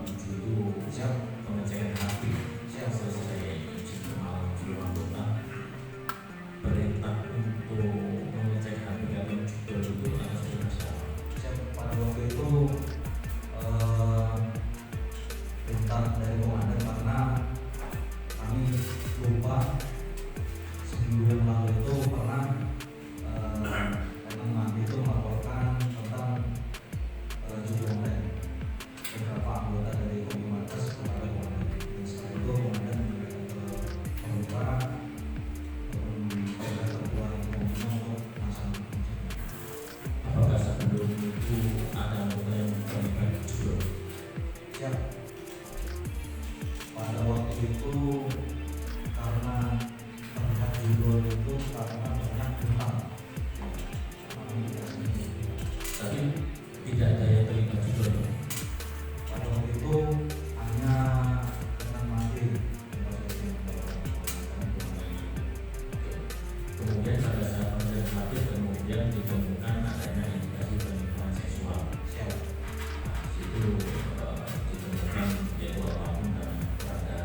27 itu siap pengecekan HP, siap selesai izin malam seluruh anggota. Perintah untuk mengecek HP atau juga itu atas nama siapa? Siap. Pada waktu itu perintah dari komandan karena kami lupa seminggu yang lalu itu pernah memang itu melaporkan tentang judi online beberapa anggota dari Komite Markas kepada komandan. Dan setelah itu komandan memberikan ke pembuka kepada ketua umumnya untuk melaksanakan. Apakah sebelum itu ada anggota yang terlibat juga? Siap. Pada waktu itu karena terlihat judul itu karena banyak hutang. Tapi tidak ada yang terlibat juga. Pada waktu itu hanya dengan mati. Kemudian pada saat proses mati kemudian ditemukan adanya indikasi penyimpangan seksual. Siap. Nah, itu ditemukan yaitu almarhum dan pada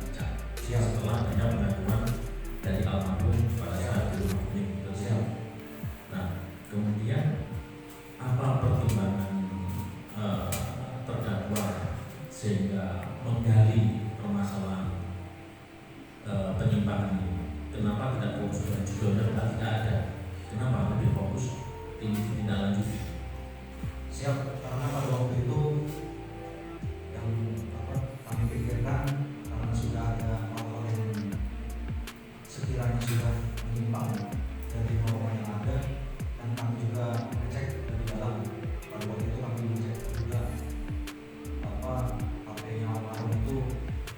Richard. Siap. Setelah adanya pengakuan dari almarhum pada saat di rumah kuning itu. Siap. Nah, kemudian apa pertimbangan terdakwa sehingga menggali permasalahan penyimpangan ini? Kenapa tidak fokus dengan judulnya? Tidak ada. Kenapa lebih fokus tindak lanjuti? Siap. Karena pada waktu itu yang kami pikirkan karena sudah ada hal-hal yang sekiranya sudah menyimpang dari norma yang ada, dan kami juga mengecek dari dalam. Pada waktu itu kami mengecek juga HP-nya almarhum itu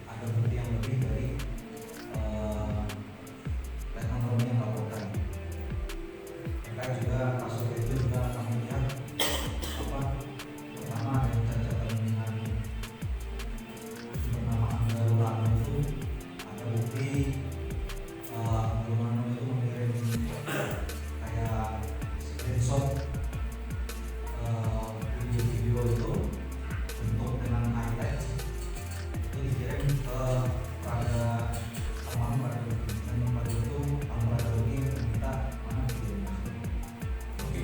ada bukti yang lebih dari Letnan Romi yang melaporkan. Terkait juga kasus itu juga kami lihat pertama yang catatan dengan bernama Angga Rano itu ada bukti Rano itu mengirim kayak screenshot video-video itu untuk dengan highlight itu dikirim pada almarhum pada dan pada itu almarhum ini meminta mana videonya. Oke.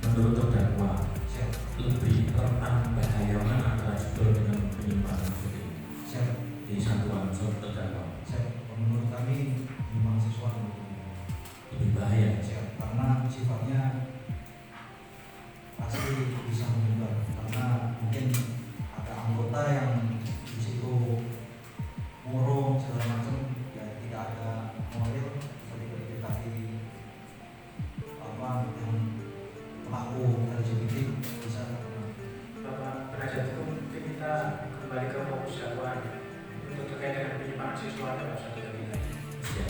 Menurut terdakwa Siap. lebih rentan bahaya mana antara judul dengan penyimpangan seperti ini? Siap. Di satuan terdakwa Siap. Menurut kami memang sesuatu lebih bahaya. siap, karena sifatnya pasti bisa menyebar, karena mungkin ada anggota yang di situ murung segala macam, ya tidak ada moral seperti dikasih yang pelaku LGBT bisa. Bapak penasihat hukum, mungkin kita kembali ke fokus dakwaan untuk terkait dengan penyimpangan seksual dalam satu jaminan. Siap.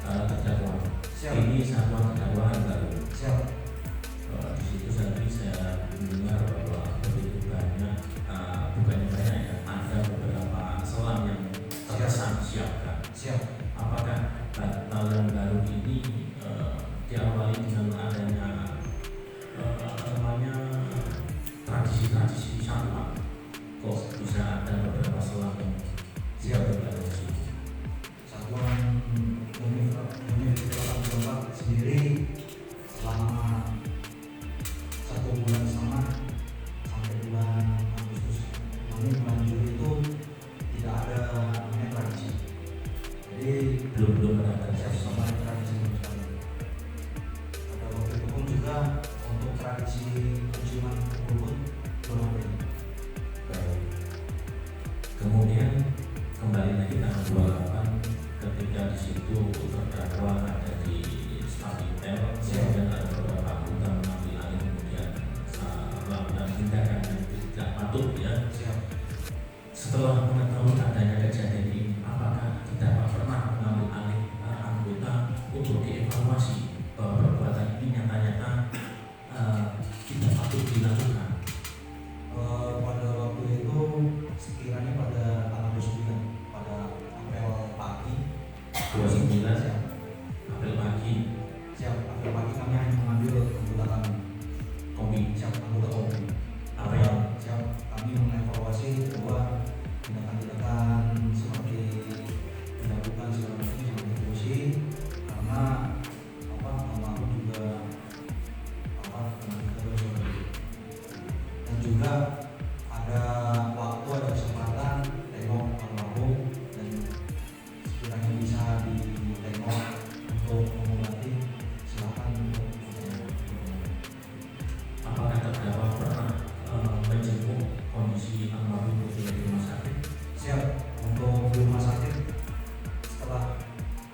Terdakwa. Siap. Ini satuan terdakwa baru. Siap. Di situ tadi saya mendengar bahwa begitu banyak, bukannya banyak ya, ada beberapa selang yang terkesan siapkan. Siap. Apakah batalan baru ini diawali dengan adanya tradisi satuan? Kok bisa ada beberapa selang yang Siap. berada di situ? Satuan Universitas Jombang sendiri selama 1 bulan setengah sampai bulan Agustus, bulan Juli itu tidak ada namanya tradisi. Jadi Belum ada tradisi. sama tradisi sama sekali. Pada waktu itu pun juga untuk tradisi penciuman pun belum ada. Baik. Kemudian kembali lagi tanggal 28 ketika di situ terdakwa ada di Stabitel, kemudian ada beberapa anggota mengambil alih kemudian melakukan tindakan yang tidak patut ya. Siap. Setelah mengetahui adanya kejadian ini, apakah terdakwa pernah mengambil alih anggota untuk dievaluasi bahwa perbuatan ini nyata-nyata tidak patut dilakukan? Pada waktu itu sekiranya pada tanggal 29 pada apel pagi 29 siap. April pagi. Siap. Apel pagi kami hanya mengambil anggota kami. Kombi Siap. Anggota kopi. apa yang Siap. juga ada waktu, ada kesempatan tengok almarhum dan sekiranya bisa ditengok untuk mengobati, silakan untuk Apakah terdakwa pernah menjenguk kondisi almarhum ketika di rumah sakit? siap untuk di rumah sakit. Setelah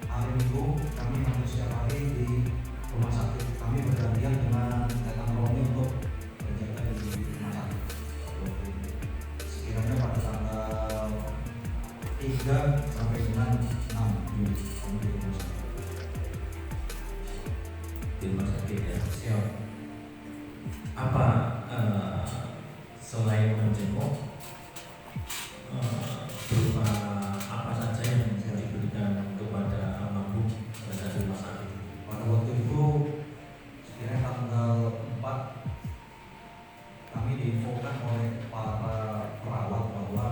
hari Minggu kami hampir setiap hari di rumah sakit, kami bergantian dengan datang Roni untuk berjaga di rumah sakit. Sekiranya pada tanggal 3 sampai dengan 6 Juli kami di rumah sakit. Di rumah sakit ya. Siap. Apa selain menjenguk berupa apa saja yang diberikan kepada almarhum pada saat di rumah sakit? Pada waktu itu sekiranya tanggal 4 kami diinfokan oleh para perawat bahwa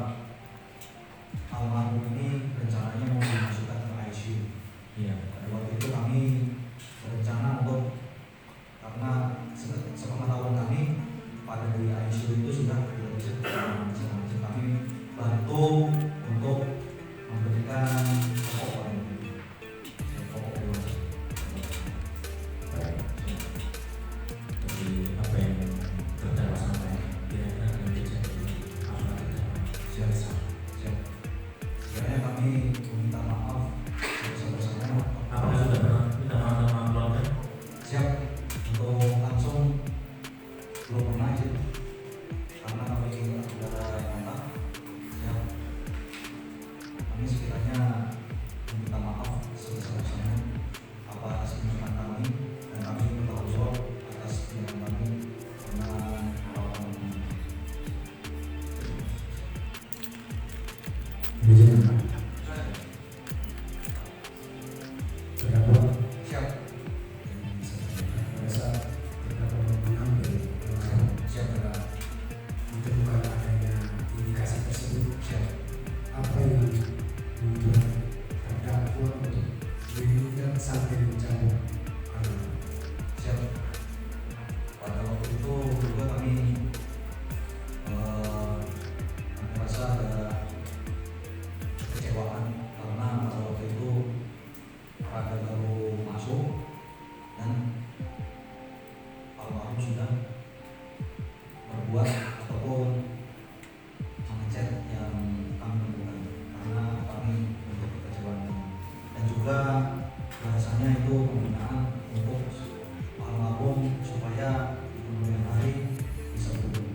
almarhum ini rencananya mau dimasukkan ke ICU. Iya. Pada waktu itu kami berencana untuk, karena sepengetahuan kami pada di ICU itu sudah tidak bisa macam-macam, kami bantu untuk memberikan pokok dewasa. Baik. Jadi apa yang terdakwa sampaikan kira-kira akan dijadi apa terdakwa? Siap. Sekiranya kami meminta maaf bersama-sama. Apakah sudah pernah minta maaf sama keluarga? Siap. Untuk langsung belum pernah sih, karena kami ada yang tak. Siap. Kami sekiranya meminta maaf sebesar-besarnya apa atas tindakan kami, dan kami bertanggung jawab atas tindakan kami karena perawatan kami. Siap. Siap. Ditemukan adanya indikasi tersebut, Siap. apa yang membuat terdakwa untuk meninggal sampai mencabut Siap. Pada waktu itu juga kami merasa ada kekecewaan karena pada waktu itu pada baru masuk dan almarhum sudah berbuat ataupun mengecek yang kami lakukan, karena kami untuk kekecewaan dan juga bahasanya itu pembinaan untuk almarhum supaya di kemudian hari bisa berubah.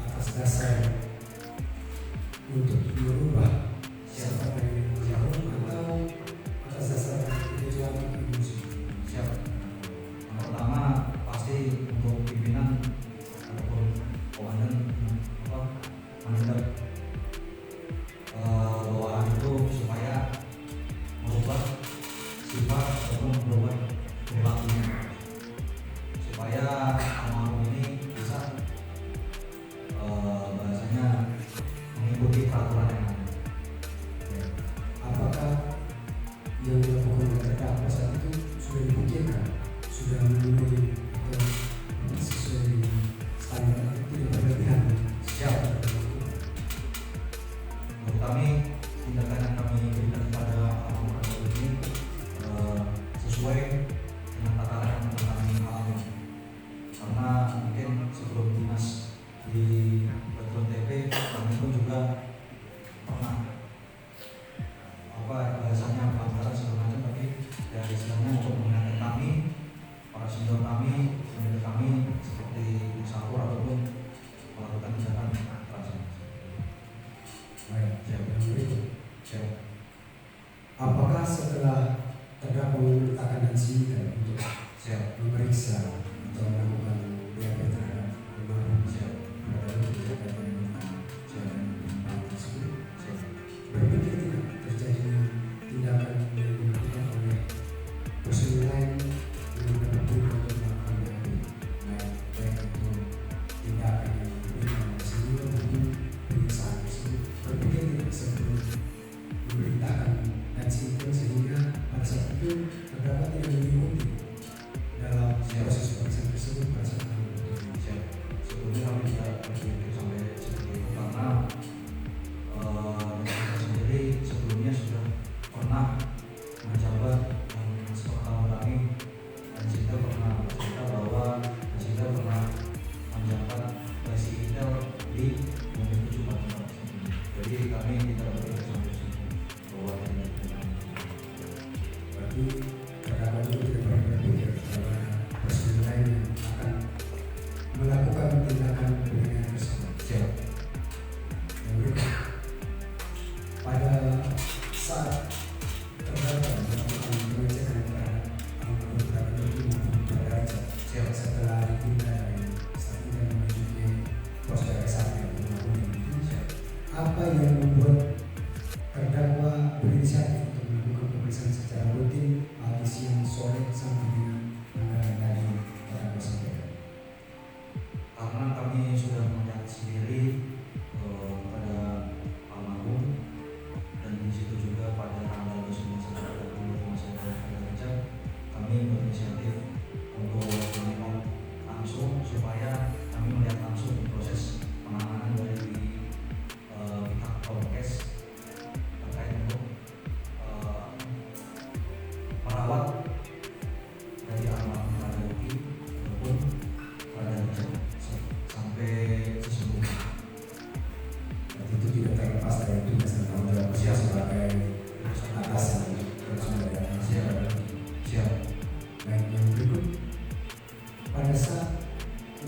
atas dasar untuk merubah siapa yang almarhum atau atas dasar kekecewaan emosi. Siap. Yang pertama pasti untuk pimpinan ataupun komandan menghadap bawahan itu supaya merubah sifat ataupun merubah perilakunya, supaya almarhum ini bisa bahasanya mengikuti peraturan yang ada. Ya. Apakah yang dilakukan oleh terdakwa saat itu sudah dipikirkan, sudah memenuhi atau sesuai dengan standar atau tidak berlebihan? Siap. Menurut kami tindakan yang kami berikan kepada almarhum ini sesuai dengan tataran yang kami alami, karena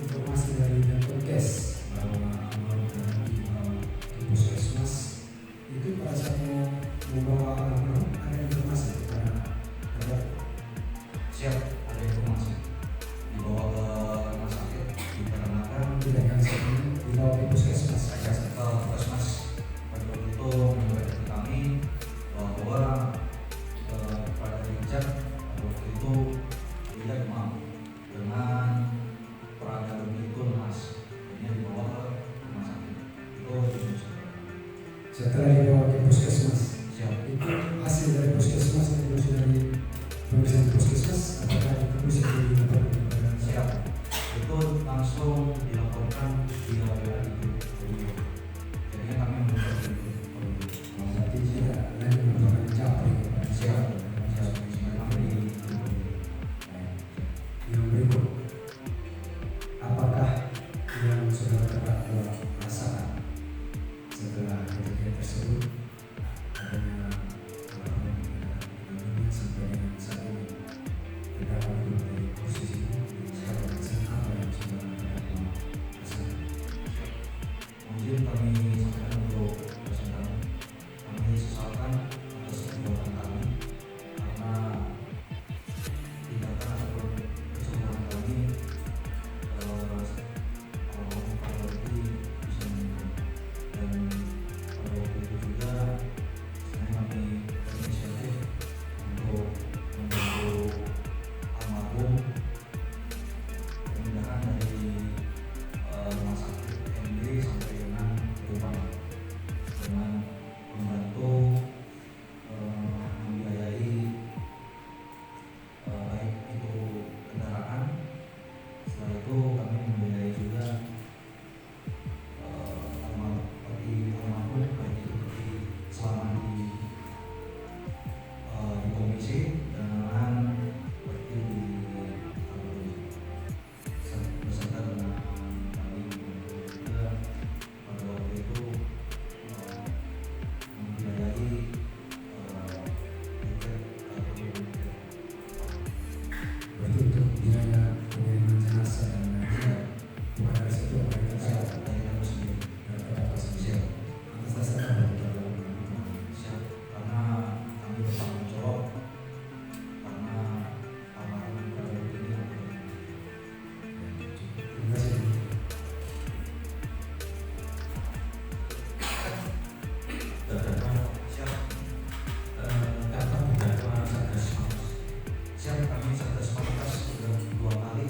informasi dari Kemenkes bahwa di puskesmas itu pada saat mau membawa ada informasi kepada Siap, ada informasi dibawa ke rumah sakit dikarenakan tidak kan dibawa ke puskesmas saya ke puskesmas pada waktu itu menyampaikan ke kami bahwa pada Richard pada waktu itu dia demam dengan peraga itu lemas, akhirnya dibawa ke rumah sakit. Itu setelah dibawa ke puskesmas. siap. Itu hasil dari puskesmas atau dari pemeriksaan puskesmas apakah itu bisa dilaporkan kepada Siap. Itu langsung dilaporkan via WA itu. Jadinya kami membuat itu. berarti tidak lagi melaporkan capri kepada Siap. Siap. Kami di yang berikut, apakah yang saudara terdakwa rasakan setelah kejadian tersebut adanya ini sampai dengan saat ini terdakwa belum dari posisi siapa apa yang saudara terdakwa rasakan? mungkin kami sampaikan untuk dosen kami sesalkan atas perbuatan kami karena tindakan ataupun perbuatan kami kalau berarti bisa meninggal dan pada waktu itu juga sebenarnya kami berinisiatif untuk membantu almarhum pemindahan dari rumah sakit MD sampai dengan rumah dengan membantu membiayai baik itu kendaraan, setelah itu kami membiayai juga almarhum baik itu selama di komisi dan dengan seperti beserta dengan kami juga pada waktu itu membiayai Berarti untuk biaya pengiriman jenazah dan lain-lain bukan dari situ dari siap terdakwa dari kami sendiri. dari terdakwa sendiri. Siap. Atas dasar apa terdakwa melakukan? Siap, karena kami bertanggung jawab karena almarhum Prabowo ini Terima kasih. Terdakwa siap. kapan terdakwa Satgas Siap, kami Satgas Pamungkas sudah 2 kali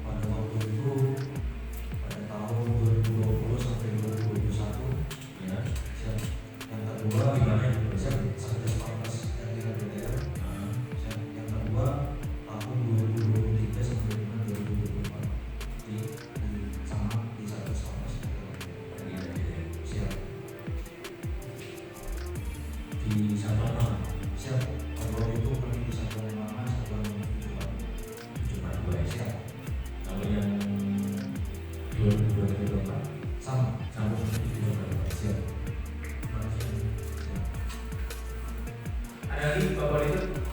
pada waktu itu pada tahun 2020 sampai 2021. ya Siap. Yang kedua Gimana itu? siap Satgas Pamungkas RT KPDR. Nah, Siap. Yang kedua tahun 2023 sampai dengan 2024 di sama di Satgas Pamungkas RT KPDR. iya, iya. Siap. Di Sabana Siap. Pada waktu itu kami di Satuan Mana Satuan cuma 2 ya. Siap. Kalau yang 2024 Sama. sama seperti 2024. Siap. Ada lagi Bapak itu